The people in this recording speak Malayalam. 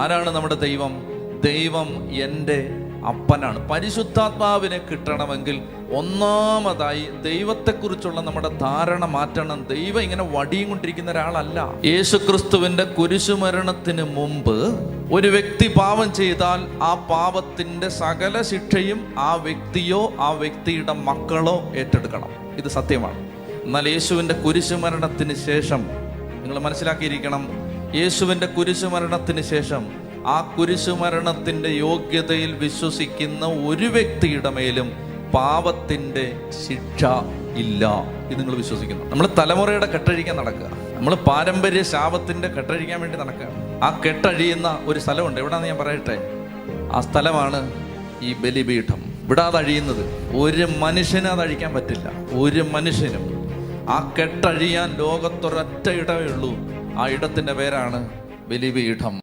ആരാണ് നമ്മുടെ ദൈവം? ദൈവം എൻ്റെ അപ്പനാണ്. പരിശുദ്ധാത്മാവിനെ കിട്ടണമെങ്കിൽ ഒന്നാമതായി ദൈവത്തെക്കുറിച്ചുള്ള നമ്മുടെ ധാരണ മാറ്റണം. ദൈവം ഇങ്ങനെ വടിയും കൊണ്ടിരിക്കുന്ന ഒരാളല്ല. യേശുക്രിസ്തുവിൻ്റെ കുരിശുമരണത്തിന് മുമ്പ് ഒരു വ്യക്തി പാപം ചെയ്താൽ ആ പാപത്തിൻ്റെ സകല ശിക്ഷയും ആ വ്യക്തിയോ ആ വ്യക്തിയുടെ മക്കളോ ഏറ്റെടുക്കണം. ഇത് സത്യമാണ്. എന്നാൽ യേശുവിൻ്റെ കുരിശുമരണത്തിന് ശേഷം നിങ്ങൾ മനസ്സിലാക്കിയിരിക്കണം, യേശുവിൻ്റെ കുരിശുമരണത്തിന് ശേഷം ആ കുരിശുമരണത്തിൻ്റെ യോഗ്യതയിൽ വിശ്വസിക്കുന്ന ഒരു വ്യക്തിയുടെ മേലും പാപത്തിൻ്റെ ശിക്ഷ ഇല്ല. ഇത് നിങ്ങൾ വിശ്വസിക്കുന്നു? നമ്മൾ തലമുറയുടെ കെട്ടഴിക്കാൻ നടക്കുക, നമ്മൾ പാരമ്പര്യ ശാപത്തിൻ്റെ കെട്ടഴിക്കാൻ വേണ്ടി നടക്കുക. ആ കെട്ടഴിയുന്ന ഒരു സ്ഥലമുണ്ട്. എവിടെയാണെന്ന് ഞാൻ പറയട്ടെ. ആ സ്ഥലമാണ് ഈ ബലിപീഠം. ഇവിടെ അതഴിയുന്നത് ഒരു മനുഷ്യന് അതഴിക്കാൻ പറ്റില്ല. ഒരു മനുഷ്യനും. ആ കെട്ടഴിയാൻ ലോകത്തൊരൊറ്റ ഇടമേ ഉള്ളൂ. ആ ഇടത്തിൻ്റെ പേരാണ് ബലിപീഠം.